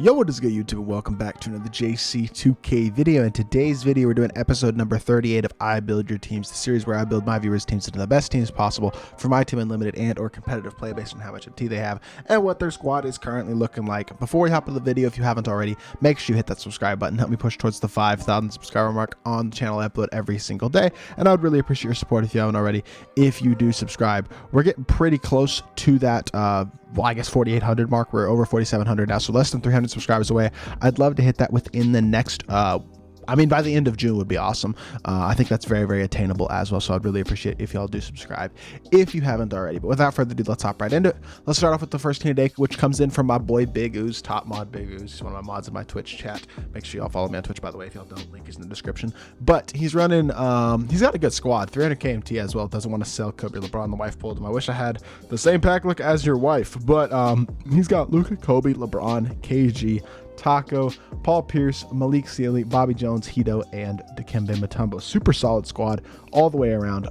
Yo, what is good, YouTube, and welcome back to another JC2K video. In today's video, we're doing episode number 38 of I Build Your Teams, the series where I build my viewers' teams into the best teams possible for my team unlimited and or competitive play based on how much MT they have and what their squad is currently looking like. Before we hop into the video, if you haven't already, make sure you hit that subscribe button. Help me push towards the 5,000 subscriber mark on the channel. I upload every single day, and I would really appreciate your support if you haven't already. If you do subscribe, we're getting pretty close to that well, I guess 4,800 mark. We're over 4,700 now, so less than 300 subscribers away. I'd love to hit that within the next by the end of June would be awesome. I think that's very, very attainable as well, so I'd really appreciate if y'all do subscribe if you haven't already. But without further ado, let's hop right into it. Let's start off with the first team today, which comes in from my boy Big Ooze, top mod Big Ooze. He's one of my mods in my Twitch chat. Make sure y'all follow me on Twitch, by the way, if y'all don't. Link is in the description. But he's running, he's got a good squad, 300 KMT as well. Doesn't want to sell Kobe LeBron. The wife pulled him. I wish I had the same pack look as your wife, but he's got Luka, Kobe, LeBron, KG, Taco, Paul Pierce, Malik Sealy, Bobby Jones, Hito, and Dikembe Mutombo. Super solid squad all the way around.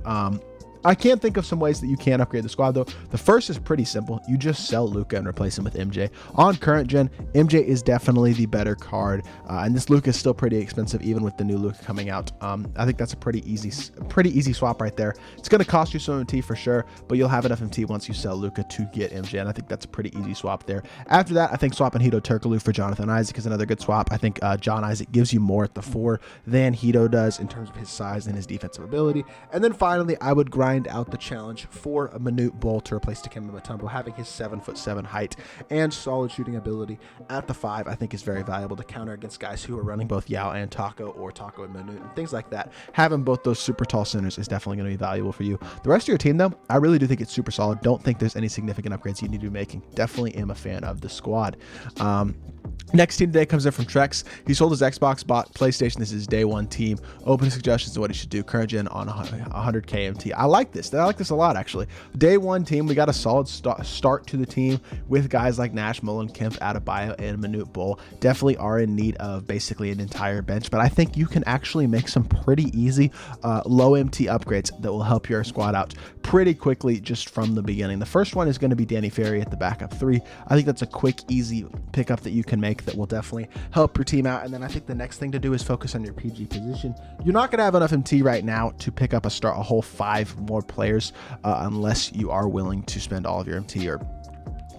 I can't think of some ways that you can upgrade the squad, though. The first is pretty simple. You just sell Luka and replace him with MJ. On current gen, MJ is definitely the better card, and this Luka is still pretty expensive, even with the new Luka coming out. I think that's a pretty easy swap right there. It's going to cost you some MT for sure, but you'll have enough MT once you sell Luka to get MJ, and I think that's a pretty easy swap there. After that, I think swapping Hito Turkoglu for Jonathan Isaac is another good swap. I think John Isaac gives you more at the 4 than Hito does in terms of his size and his defensive ability. And then finally, I would grind out the challenge for a Manute Bol to replace Dikembe Mutombo. Having his 7'7" height and solid shooting ability at the 5, I think is very valuable to counter against guys who are running both Yao and Taco, or Taco and Manute, and things like that. Having both those super tall centers is definitely going to be valuable for you. The rest of your team, though, I really do think it's super solid. Don't think there's any significant upgrades you need to be making. Definitely am a fan of the squad. Next team today comes in from Trex. He sold his Xbox, bought PlayStation. This is his day one team. Open suggestions on what he should do. Current gen on 100 KMT. I like this. I like this a lot, actually. Day one team, we got a solid start to the team with guys like Nash, Mullen, Kemp, Adebayo, and Manute Bol. Definitely are in need of basically an entire bench, but I think you can actually make some pretty easy low MT upgrades that will help your squad out pretty quickly just from the beginning. The first one is going to be Danny Ferry at the backup 3. I think that's a quick, easy pickup that you can make that will definitely help your team out. And then I think the next thing to do is focus on your PG position. You're not going to have enough MT right now to pick up a whole 5 more players unless you are willing to spend all of your MT or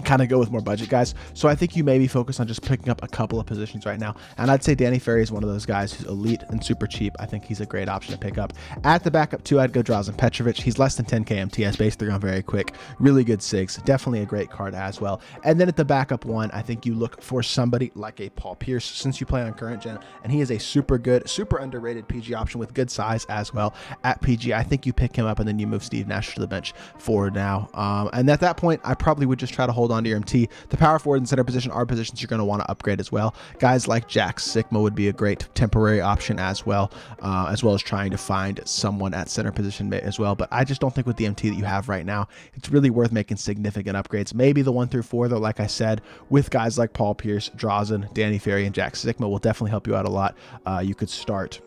kind of go with more budget guys. So I think you maybe focus on just picking up a couple of positions right now, and I'd say Danny Ferry is one of those guys who's elite and super cheap. I think he's a great option to pick up. At the backup 2, I'd go Drazen Petrovic. He's less than 10 KMT, has base 3 on very quick, really good SIGs, definitely a great card as well. And then at the backup 1, I think you look for somebody like a Paul Pierce, since you play on current gen, and he is a super good, super underrated PG option with good size as well. At PG, I think you pick him up and then you move Steve Nash to the bench for now. And at that point, I probably would just try to hold on to your MT. The power forward and center position are positions you're going to want to upgrade as well. Guys like Jack Sigma would be a great temporary option as well as trying to find someone at center position as well. But I just don't think with the MT that you have right now, it's really worth making significant upgrades. Maybe the 1 through 4, though, like I said, with guys like Paul Pierce, Drazen, Danny Ferry, and Jack Sigma will definitely help you out a lot. You could start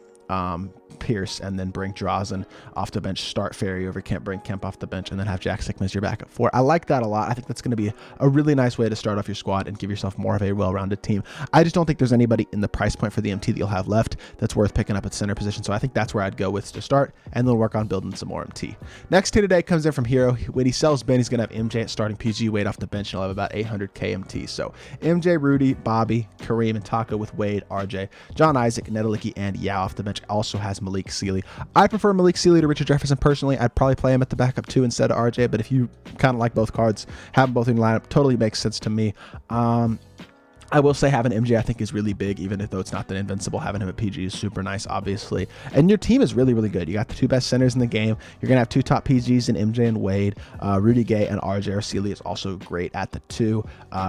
Pierce and then bring Drazen off the bench, start Ferry over Kemp, bring Kemp off the bench, and then have Jack Sigma as your backup 4. I like that a lot. I think that's going to be a really nice way to start off your squad and give yourself more of a well-rounded team. I just don't think there's anybody in the price point for the MT that you'll have left that's worth picking up at center position, so I think that's where I'd go with to start, and then work on building some more MT. Next team today comes in from Hero. When he sells Ben, he's going to have MJ at starting PG, Wade off the bench, and he'll have about 800 KMT. So MJ, Rudy, Bobby, Kareem, and Taco with Wade, RJ, John Isaac, Nedelicki, and Yao off the bench. Also has Malik Sealy. I prefer Malik Sealy to Richard Jefferson personally. I'd probably play him at the backup 2 instead of RJ, but if you kind of like both cards, have them both in your lineup, totally makes sense to me. I will say having MJ I think is really big, even though it's not that invincible. Having him at PG is super nice, obviously. And your team is really, really good. You got the 2 best centers in the game. You're going to have 2 top PGs in MJ and Wade. Rudy Gay and RJ or Sealy is also great at the 2.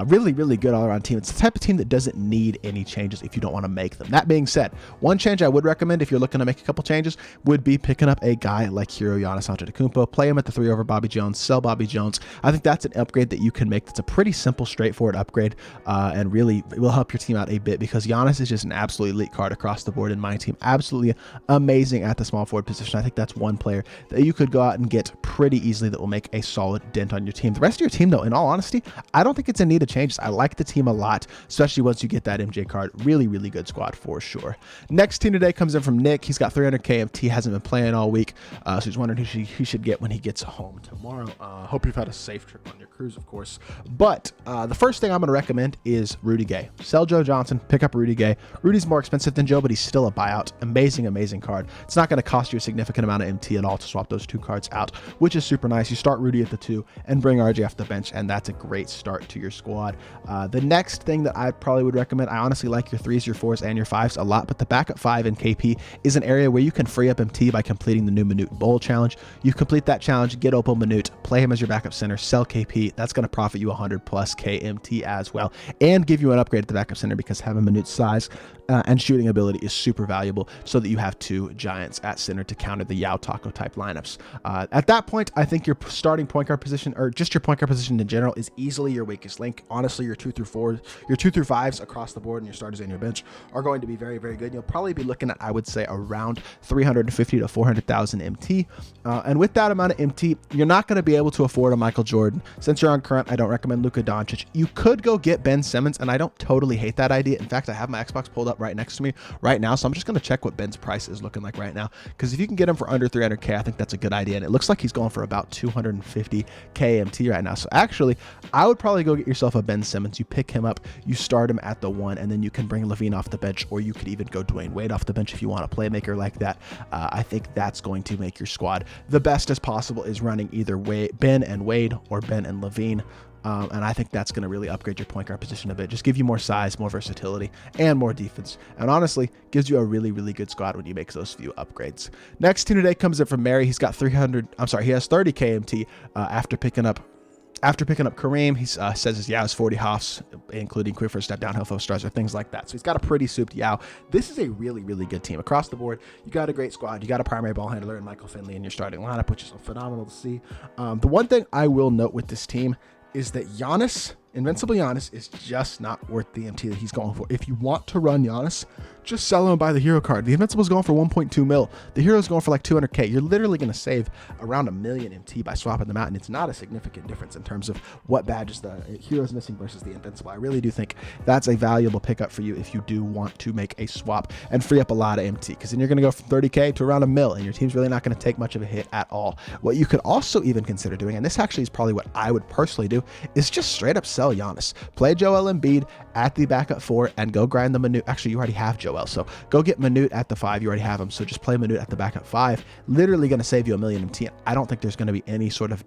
Really, really good all-around team. It's the type of team that doesn't need any changes if you don't want to make them. That being said, one change I would recommend if you're looking to make a couple changes would be picking up a guy like Hero Giannis Antetokounmpo. Play him at the 3 over Bobby Jones. Sell Bobby Jones. I think that's an upgrade that you can make that's a pretty simple, straightforward upgrade and really really will help your team out a bit, because Giannis is just an absolutely elite card across the board in my team. Absolutely amazing at the small forward position. I think that's one player that you could go out and get pretty easily that will make a solid dent on your team. The rest of your team, though, in all honesty, I don't think it's in need of changes. I like the team a lot, especially once you get that MJ card. Really, really good squad for sure. Next team today comes in from Nick. He's got 300k MT, hasn't been playing all week, so he's wondering who he should get when he gets home tomorrow. Hope you've had a safe trip on your cruise, of course. But the first thing I'm going to recommend is Rudy Gay. Sell Joe Johnson, pick up Rudy Gay. Rudy's more expensive than Joe, but he's still a buyout. Amazing, amazing card. It's not going to cost you a significant amount of MT at all to swap those two cards out, which is super nice. You start Rudy at the 2 and bring RJ off the bench, and that's a great start to your squad. The next thing that I probably would recommend, I honestly like your 3s, your 4s, and your 5s a lot, but the backup 5 in KP is an area where you can free up MT by completing the new Minute Bowl challenge. You complete that challenge, get Opal Minute, play him as your backup center, sell KP. That's going to profit you 100 plus KMT as well, and give you an upgrade at the backup center, because having Minute's size and shooting ability is super valuable, so that you have 2 giants at center to counter the Yao Taco type lineups. At that point, I think your starting point guard position, or just your point guard position in general, is easily your weakest link. Honestly, your 2 through 4s, your 2 through 5s across the board, and your starters and your bench are going to be very, very good. You'll probably be looking at, I would say, around 350 to 400,000 MT. And with that amount of MT, you're not going to be able to afford a Michael Jordan. Since you're on current, I don't recommend Luka Doncic. You could go get Ben Simmons, and I don't totally hate that idea. In fact, I have my Xbox pulled up right next to me right now, so I'm just going to check what Ben's price is looking like right now, because if you can get him for under 300k, I think that's a good idea, and it looks like he's going for about 250k MT right now. So actually, I would probably go get yourself a Ben Simmons. You pick him up, you start him at the 1, and then you can bring Levine off the bench, or you could even go Dwayne Wade off the bench if you want a playmaker like that. I think that's going to make your squad the best as possible, is running either Ben and Wade or Ben and Levine. And I think that's going to really upgrade your point guard position a bit. Just give you more size, more versatility, and more defense. And honestly, gives you a really, really good squad when you make those few upgrades. Next team today comes in from Mary. He's got he has 30 KMT after picking up Kareem. He says his Yao is 40 Hoffs, including quick first step, downhill 4 stars, or things like that. So he's got a pretty souped Yao. This is a really, really good team across the board. You got a great squad. You got a primary ball handler in Michael Finley in your starting lineup, which is phenomenal to see. The one thing I will note with this team is that Giannis, Invincible Giannis, is just not worth the MT that he's going for. If you want to run Giannis, just sell him and buy the hero card. The Invincible's going for 1.2 mil. The hero's going for like 200k. You're literally going to save around 1 million MT by swapping them out, and it's not a significant difference in terms of what badges the hero's missing versus the Invincible. I really do think that's a valuable pickup for you if you do want to make a swap and free up a lot of MT, because then you're going to go from 30k to around 1 mil, and your team's really not going to take much of a hit at all. What you could also even consider doing, and this actually is probably what I would personally do, is just straight up sell Giannis. Play Joel Embiid at the backup 4 and go grind the Minute. Actually, you already have Joel, so go get Minute at the 5. You already have him, so just play Minute at the backup 5. Literally going to save you 1 million MT. I don't think there's going to be any sort of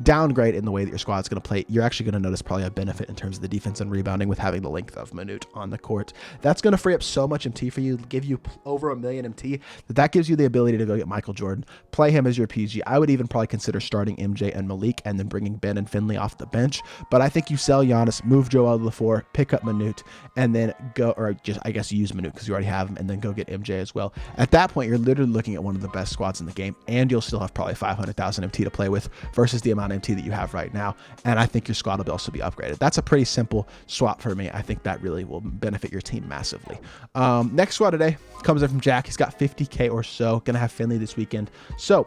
downgrade in the way that your squad's going to play. You're actually going to notice probably a benefit in terms of the defense and rebounding with having the length of Minute on the court. That's going to free up so much MT for you, give you over 1 million MT, that gives you the ability to go get Michael Jordan, play him as your PG. I would even probably consider starting MJ and Malik and then bringing Ben and Finley off the bench. But I think you sell Giannis, move Joel to the 4, pick up Minute, and then go, or just, I guess, use Minute because you already have him, and then go get MJ as well. At that point, you're literally looking at one of the best squads in the game, and you'll still have probably 500,000 MT to play with versus the amount of MT that you have right now. And I think your squad will also be upgraded. That's a pretty simple swap for me. I think that really will benefit your team massively. Next squad today comes in from Jack. He's got 50k or so. Gonna have Finley this weekend. So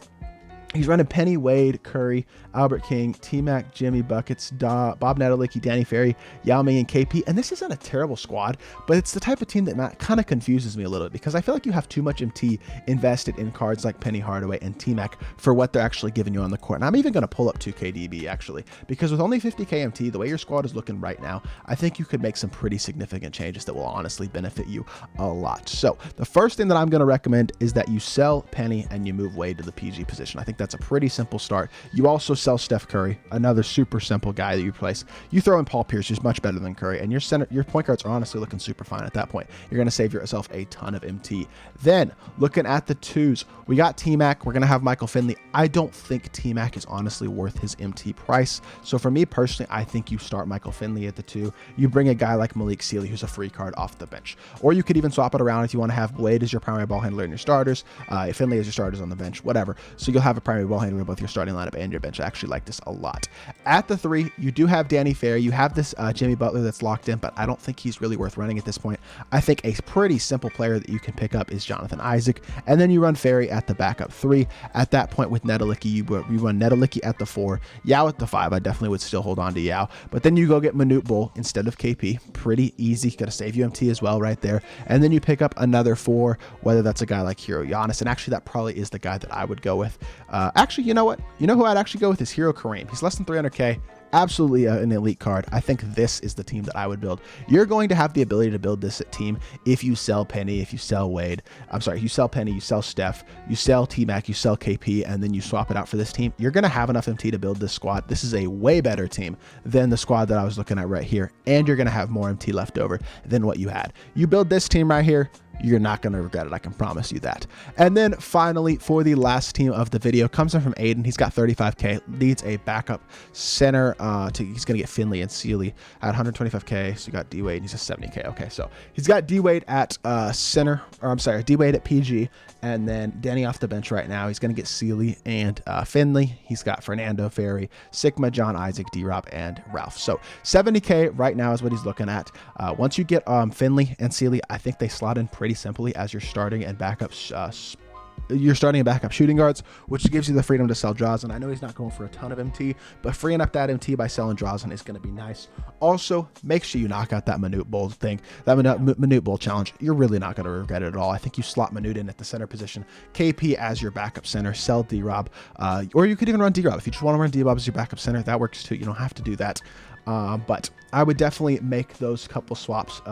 he's running Penny, Wade, Curry, Albert King, T-Mac, Jimmy Buckets, Bob Natalicki, Danny Ferry, Yao Ming, and KP. And this isn't a terrible squad, but it's the type of team that kind of confuses me a little bit, because I feel like you have too much MT invested in cards like Penny Hardaway and T-Mac for what they're actually giving you on the court. And I'm even going to pull up 2KDB actually, because with only 50k MT, the way your squad is looking right now, I think you could make some pretty significant changes that will honestly benefit you a lot. So the first thing that I'm going to recommend is that you sell Penny and you move Wade to the PG position. I think that's a pretty simple start. You also sell Steph Curry, another super simple guy that you replace. You throw in Paul Pierce, who's much better than Curry, and your point guards are honestly looking super fine at that point. You're going to save yourself a ton of MT. Then, looking at the 2s, we got T-Mac. We're going to have Michael Finley. I don't think T-Mac is honestly worth his MT price. So for me personally, I think you start Michael Finley at the 2. You bring a guy like Malik Sealy, who's a free card, off the bench. Or you could even swap it around if you want to have Blade as your primary ball handler in your starters, Finley as your starters on the bench, whatever. So you'll have primary ball handler in both your starting lineup and your bench. I actually like this a lot. At the 3, you do have Danny Ferry. You have this Jimmy Butler that's locked in, but I don't think he's really worth running at this point. I think a pretty simple player that you can pick up is Jonathan Isaac, and then you run Ferry at the backup 3. At that point with Nedelicki, you run Nedelicki at the 4, Yao at the 5. I definitely would still hold on to Yao, but then you go get Manute Bol instead of KP. Pretty easy, gonna save you MT as well right there. And then you pick up another 4, whether that's a guy like Hero Giannis, and actually that probably is the guy that I would go with. Actually, you know what? You know who I'd actually go with is Hero Kareem. He's less than 300k. Absolutely an elite card. I think this is the team that I would build. You're going to have the ability to build this team if you sell Penny, if you sell Wade. I'm sorry, you sell Penny, you sell Steph, you sell T-Mac, you sell KP, and then you swap it out for this team. You're going to have enough MT to build this squad. This is a way better team than the squad that I was looking at right here, and you're going to have more MT left over than what you had. You build this team right here, you're not going to regret it. I can promise you that. And then finally, for the last team of the video, comes in from Aiden. He's got 35k, needs a backup center. He's going to get Finley and Sealy at 125k. So you got D Wade, he's a 70k. Okay, so he's got D Wade at center, or I'm sorry, D Wade at PG, and then Denny off the bench right now. He's going to get Sealy and Finley. He's got Fernando, Ferry, Sigma, John, Isaac, D-Rob, and Ralph. So 70k right now is what he's looking at. Once you get Finley and Sealy, I think they slot in pretty simply as your starting and backup shooting guards, which gives you the freedom to sell Drazen. I know he's not going for a ton of MT, but freeing up that MT by selling Drazen is going to be nice. Also, make sure you knock out that Manute Bol thing, that Manute Bol challenge. You're really not going to regret it at all. I think you slot Manute in at the center position, KP as your backup center, sell D-Rob, or you could even run D-Rob. If you just want to run D-Rob as your backup center, that works too. You don't have to do that. But I would definitely make those couple swaps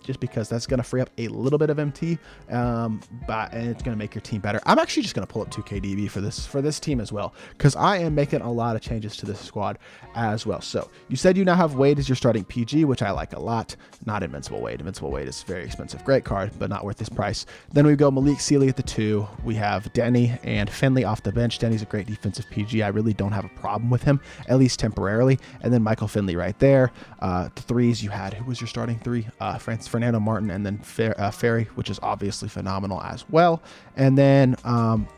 just because that's going to free up a little bit of MT, and it's going to make your team better. I'm actually just going to pull up 2KDB for this team as well, because I am making a lot of changes to this squad as well. So you said you now have Wade as your starting PG, which I like a lot. Not Invincible Wade. Invincible Wade is very expensive. Great card, but not worth this price. Then we go Malik Sealy at the 2. We have Denny and Finley off the bench. Denny's a great defensive PG. I really don't have a problem with him, at least temporarily. And then Michael Finley right there. The 3s you had, who was your starting 3? Fernando Martin, and then Ferry, which is obviously phenomenal as well. And then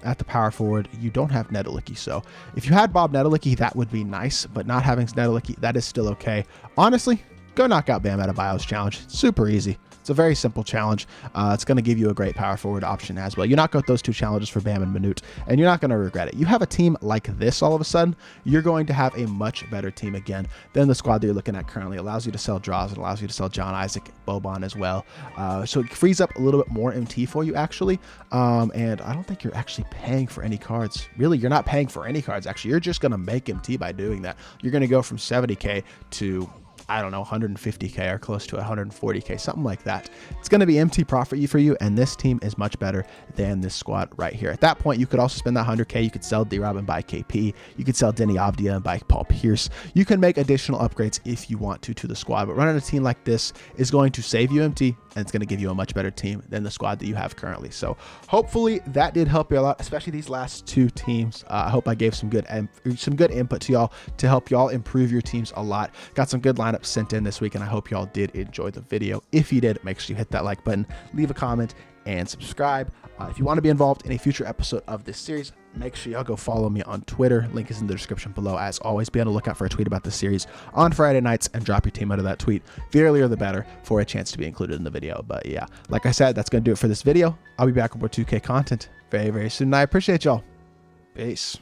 at the power forward, you don't have Nedelicki. So if you had Bob Nedelicki, that would be nice, but not having Nedelicki, that is still okay. Honestly, go knock out Bam Adebayo's challenge. Super easy. It's a very simple challenge. It's going to give you a great power forward option as well. You knock out those 2 challenges for Bam and Manute, and you're not going to regret it. You have a team like this all of a sudden, you're going to have a much better team again than the squad that you're looking at currently. It allows you to sell draws. It allows you to sell John, Isaac, Boban as well. So it frees up a little bit more MT for you, actually. And I don't think you're actually paying for any cards. Really, you're not paying for any cards, actually. You're just going to make MT by doing that. You're going to go from 70k to, I don't know, 150k or close to 140k, something like that. It's going to be MT profit for you, and this team is much better than this squad right here. At that point, you could also spend that 100k. You could sell D-Rob and buy KP. You could sell Denny Avdia and buy Paul Pierce. You can make additional upgrades if you want to the squad, but running a team like this is going to save you MT, and it's going to give you a much better team than the squad that you have currently. So hopefully that did help you a lot, especially these last 2 teams. I hope I gave some good input to y'all to help y'all improve your teams a lot. Got some good lineups sent in this week, and I hope y'all did enjoy the video. If you did, make sure you hit that like button, leave a comment, and subscribe. If you want to be involved in a future episode of this series, make sure y'all go follow me on Twitter. Link is in the description below. As always, be on the lookout for a tweet about the series on Friday nights, and drop your team out of that tweet. The earlier the better for a chance to be included in the video. But yeah, like I said, that's going to do it for this video. I'll be back with more 2K content very, very soon, and I appreciate y'all. Peace.